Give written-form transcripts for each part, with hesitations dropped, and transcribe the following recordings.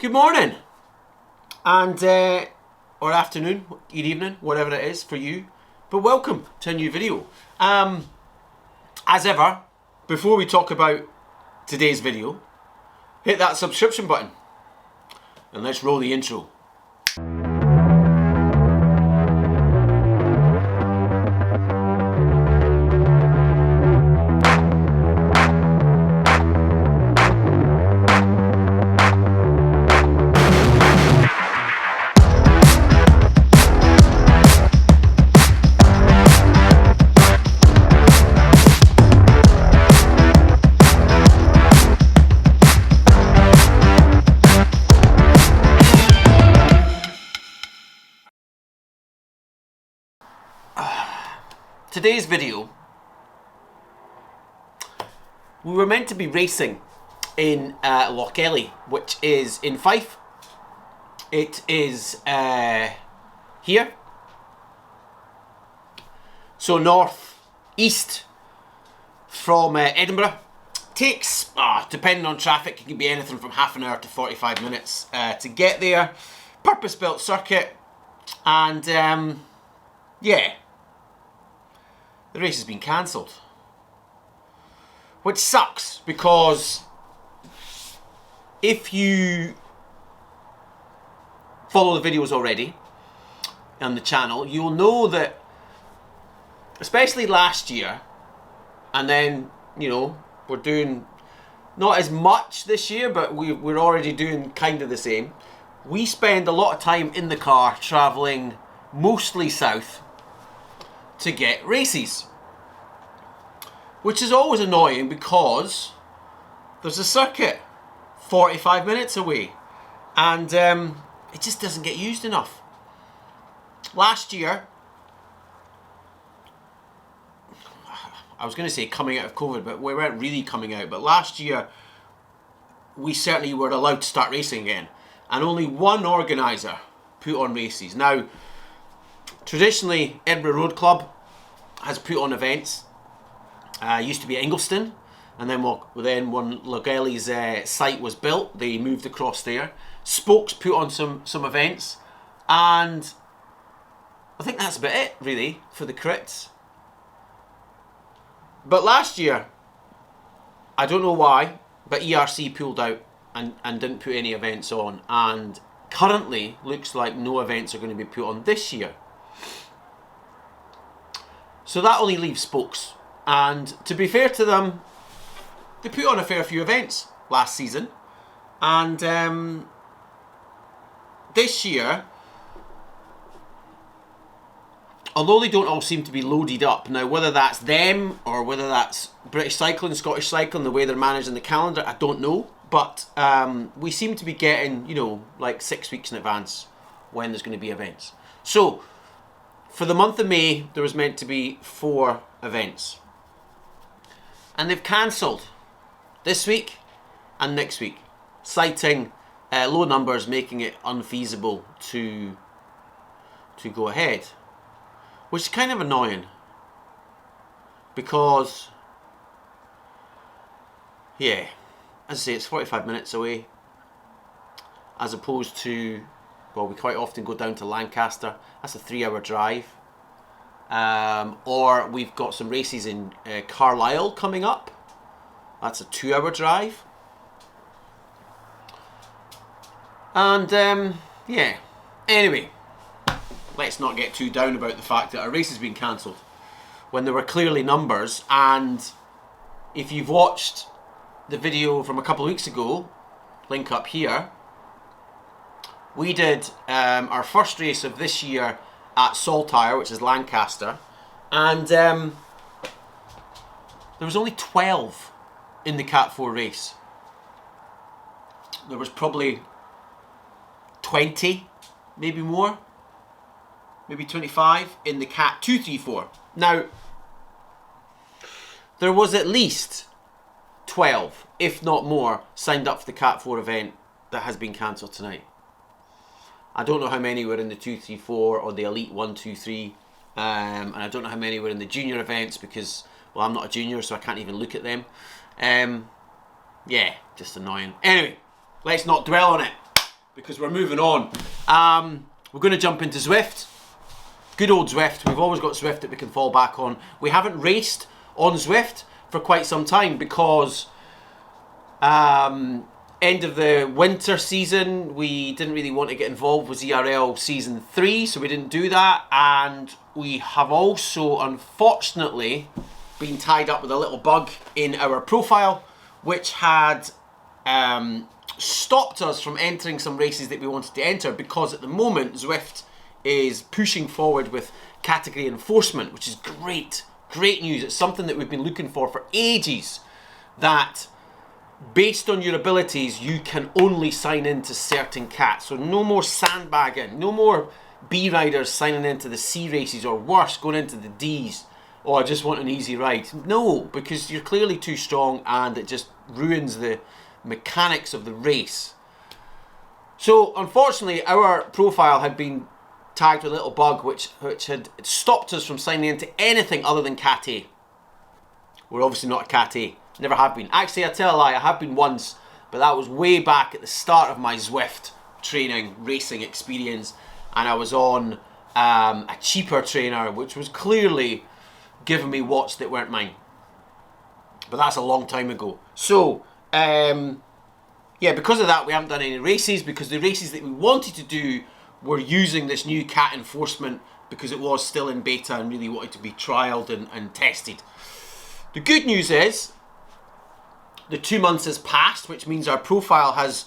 Good morning, and or afternoon, good evening, whatever it is for you. But welcome to a new video. As ever, before we talk about today's video, hit that subscription button and let's roll the intro. Today's video, we were meant to be racing in Lochgelly, which is in Fife. It is here, so north east from Edinburgh. Takes, depending on traffic, it can be anything from half an hour to 45 minutes to get there. Purpose-built circuit, and yeah. The race has been cancelled, which sucks because if you follow the videos already on the channel, you'll know that especially last year, and then, you know, we're doing not as much this year, but we're already doing kind of the same. We spend a lot of time in the car travelling mostly south to get races, which is always annoying because there's a circuit 45 minutes away and it just doesn't get used enough. Last year, I was going to say coming out of COVID, but we weren't really coming out, but last year we certainly were allowed to start racing again, and only one organiser put on races. Now, traditionally, Edinburgh Road Club has put on events. Used to be at Ingliston, and then when Lochgelly's site was built, they moved across there. Spokes put on some events, and I think that's about it, really, for the crits. But last year, I don't know why, but ERC pulled out and didn't put any events on, and currently looks like no events are going to be put on this year. So that only leaves Spokes. And to be fair to them, they put on a fair few events last season. And this year, although they don't all seem to be loaded up, now whether that's them or whether that's British Cycling, Scottish Cycling, the way they're managing the calendar, I don't know. But we seem to be getting, you know, like 6 weeks in advance when there's going to be events. So, for the month of May, there was meant to be 4 events. And they've cancelled this week and next week, citing low numbers making it unfeasible to go ahead, which is kind of annoying because, yeah, as I say, it's 45 minutes away as opposed to, well, we quite often go down to Lancaster. That's a 3-hour drive. Or we've got some races in Carlisle coming up. That's a 2-hour drive. And yeah, anyway, let's not get too down about the fact that our race has been cancelled when there were clearly numbers. And if you've watched the video from a couple of weeks ago, link up here, we did our first race of this year at Saltire, which is Lancaster, and there was only 12 in the Cat 4 race. There was probably 20, maybe more, maybe 25 in the Cat 2, 3, 4. Now, there was at least 12, if not more, signed up for the Cat 4 event that has been cancelled tonight. I don't know how many were in the 2, 3, 4 or the Elite 1, 2, 3. And I don't know how many were in the junior events because, well, I'm not a junior, so I can't even look at them. Yeah, just annoying. Anyway, let's not dwell on it. because we're moving on. We're going to jump into Zwift. Good old Zwift. We've always got Zwift that we can fall back on. We haven't raced on Zwift for quite some time because end of the winter season, we didn't really want to get involved with IRL season 3, so we didn't do that. And we have also, unfortunately, been tied up with a little bug in our profile, which had stopped us from entering some races that we wanted to enter, because at the moment Zwift is pushing forward with category enforcement, which is great news. It's something that we've been looking for ages, that based on your abilities you can only sign into certain cats. So no more sandbagging, no more B riders signing into the C races, or worse, going into the Ds. Oh, I just want an easy ride. No, because you're clearly too strong and it just ruins the mechanics of the race. So unfortunately our profile had been tagged with a little bug which had stopped us from signing into anything other than Cat A. We're obviously not a Cat A. Never have been. Actually, I tell a lie, I have been once, but that was way back at the start of my Zwift training, racing experience, and I was on a cheaper trainer which was clearly giving me watts that weren't mine. But that's a long time ago. So, yeah, because of that we haven't done any races, because the races that we wanted to do were using this new cat enforcement, because it was still in beta and really wanted to be trialled and tested. The good news is the 2 months has passed, which means our profile has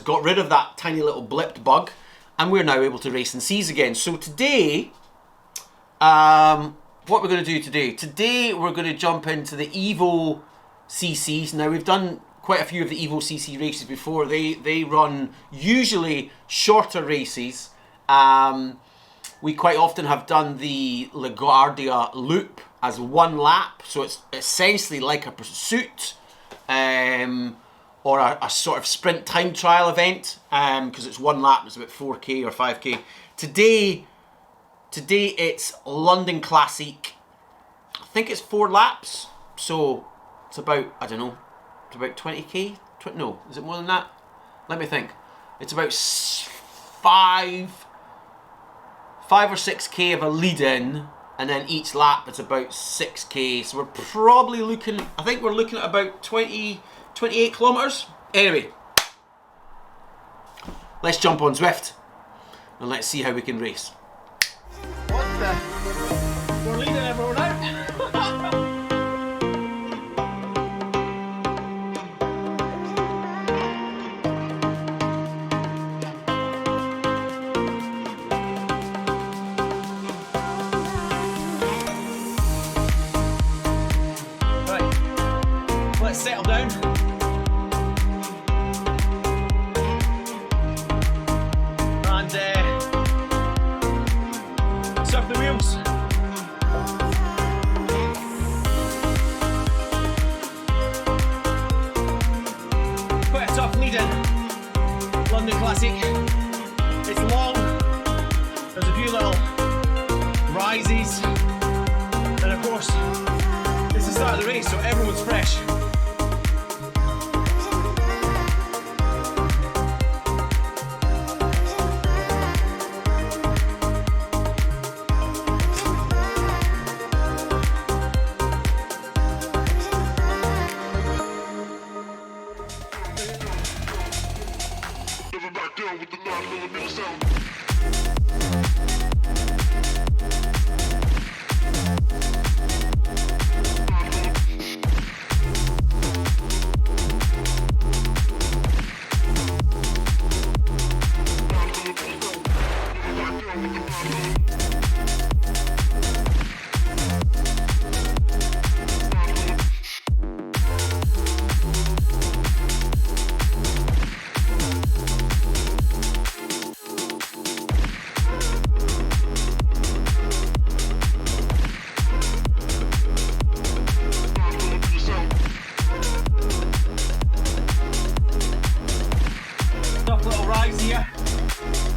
got rid of that tiny little blipped bug, and we're now able to race in Cs again. So today, what we're going to do today? Today we're going to jump into the Evo CCs. Now we've done quite a few of the Evo CC races before. They run usually shorter races. We quite often have done the LaGuardia loop as 1 lap, so it's essentially like a pursuit. Or a sort of sprint time trial event, because it's 1 lap, it's about 4k or 5k. Today it's London Classic. I think it's 4 laps, so it's about, I don't know, it's about 20k? No, is it more than that? Let me think. It's about 5 or 6k of a lead in, and then each lap it's about 6k, so we're probably looking, I think we're looking at about 28 kilometers. Anyway, let's jump on Zwift and let's see how we can race. What the? We're leading everyone out. Settle down. And surf the wheels. Quite a tough lead in. London Classic. It's long. There's a few little rises. And of course, it's the start of the race, so everyone's fresh. With the 9mm sound.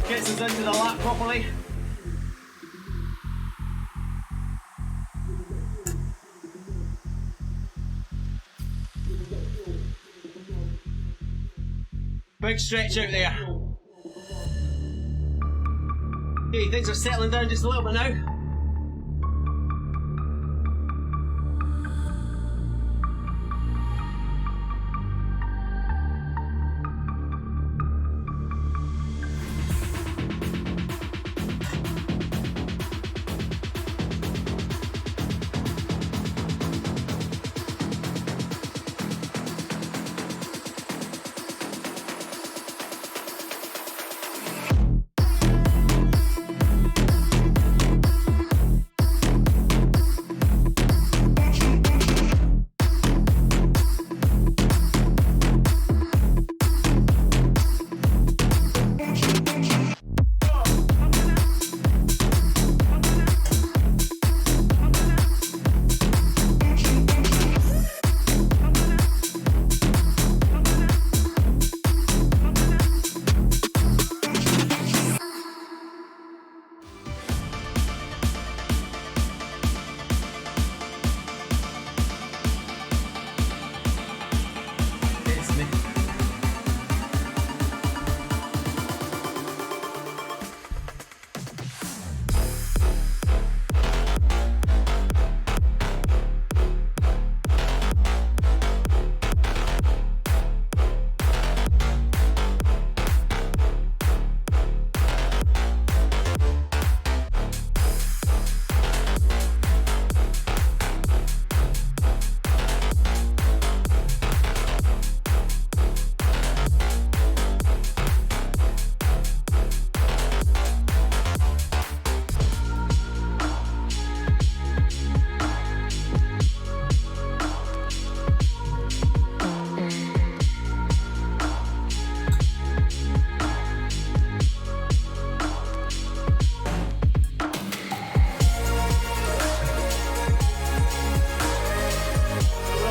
Gets us into the lap properly. Big stretch out there. Okay, things are settling down just a little bit now.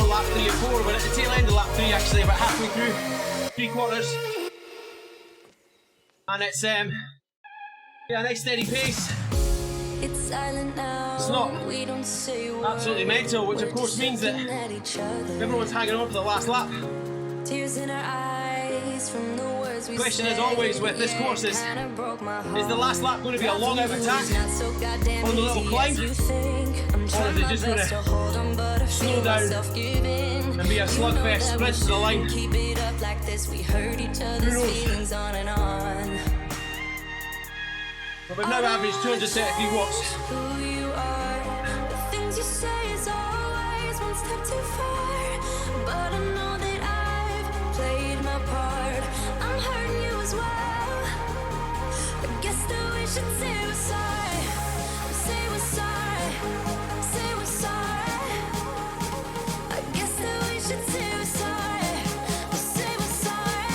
Lap 3 and 4, we're at the tail end of lap 3 actually, about halfway through, 3/4. And it's yeah, a nice steady pace. It's silent now. It's not we don't say absolutely mental, which of course means that everyone's hanging on for the last lap. Tears in our eyes from the words we Question as always with this course is the last lap going to be a long out attack on the little climb? Or is it just going to slow down and be a slugfest sprint to the line? Keep it up like this, we hurt each other's feelings on and on. But we've now averaged 233 watts. Who you are, the things you say is always one step too far. But I know that I've played my part. I'm hurting you as well. I guess that we should say we're sorry. Say we're sorry. Say we're sorry. I guess that we should say we're sorry. Say we're sorry.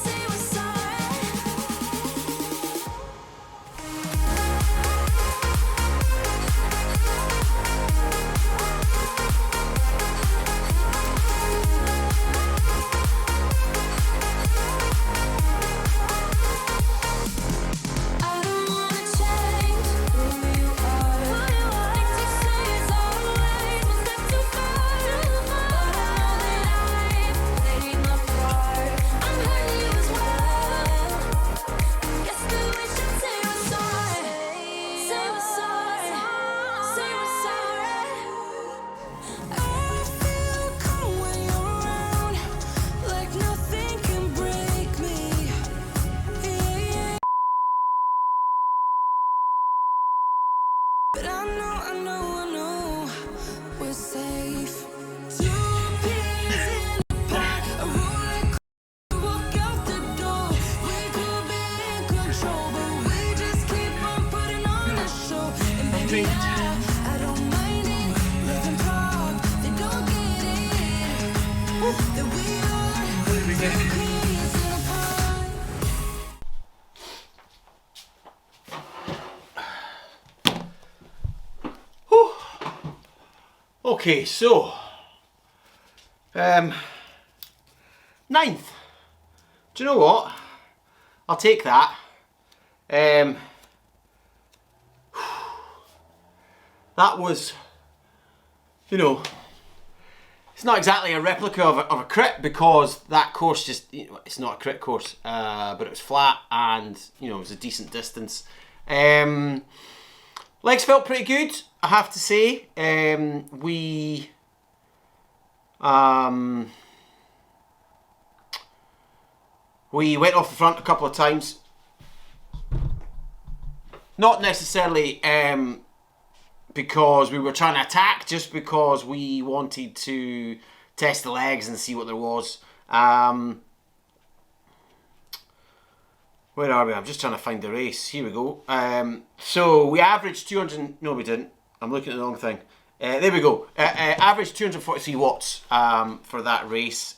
Say we're sorry. I don't wanna change who you are. Things you say is always one step too far. But I know that I've played my part. I'm hurting you as well. Guess that we should say we're sorry. Say we're sorry. Say we're sorry. I feel calm when you're around, like nothing can break me. But I know we're safe. Two peas in a pod, a roller coaster, walk out the door. We could be in control, but we just keep on putting on a show. And baby, I don't mind it. Live and talk, they don't get it. That we are two peas in a pod. Okay, so 9th. Do you know what? I'll take that. That was, you know, it's not exactly a replica of a crit, because that course just, you know, it's not a crit course, but it was flat and, you know, it was a decent distance. Legs felt pretty good, I have to say. We went off the front a couple of times. Not necessarily because we were trying to attack, just because we wanted to test the legs and see what there was. Where are we? I'm just trying to find the race. Here we go. So we averaged 200... No, we didn't. I'm looking at the wrong thing. There we go. Averaged 243 watts for that race.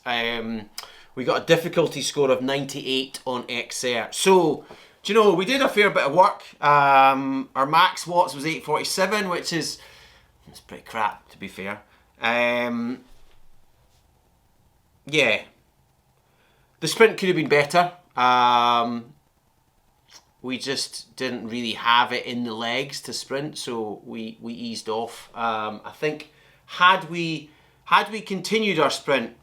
We got a difficulty score of 98 on Xert. So, do you know, we did a fair bit of work. Our max watts was 847, which is... It's pretty crap, to be fair. Yeah. The sprint could have been better. We just didn't really have it in the legs to sprint, so we eased off. I think had we continued our sprint,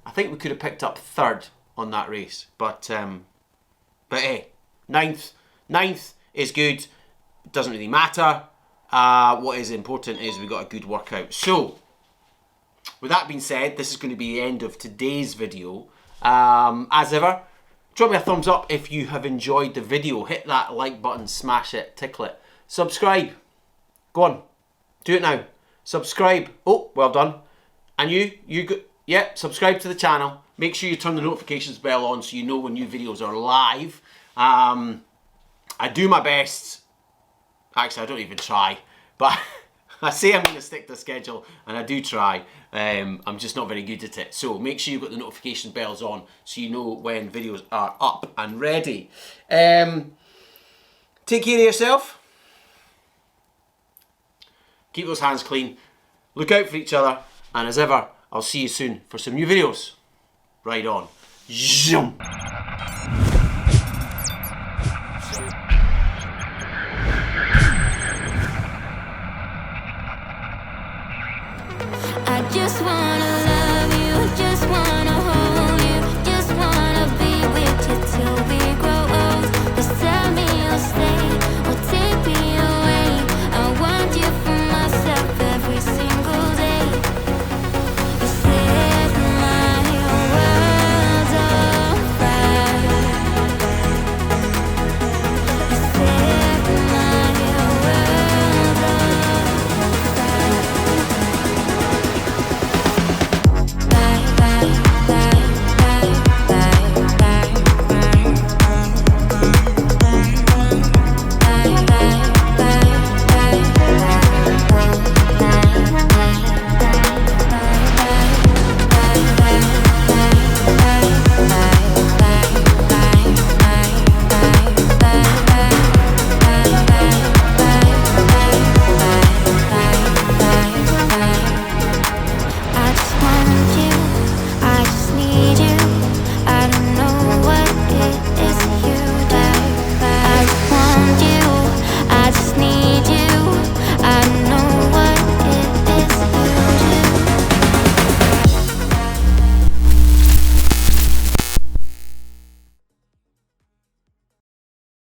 I think we could have picked up third on that race. But hey, ninth is good. It doesn't really matter. What is important is we got a good workout. So, with that being said, this is going to be the end of today's video. As ever, drop me a thumbs up if you have enjoyed the video. Hit that like button, smash it, tickle it. Subscribe. Go on, do it now. Subscribe. Oh, well done. And subscribe to the channel. Make sure you turn the notifications bell on so you know when new videos are live. I do my best. Actually, I don't even try, but I say I'm going to stick to the schedule, and I do try. I'm just not very good at it. So make sure you've got the notification bells on so you know when videos are up and ready. Take care of yourself. Keep those hands clean. Look out for each other. And as ever, I'll see you soon for some new videos. Ride on. Zoom. I just want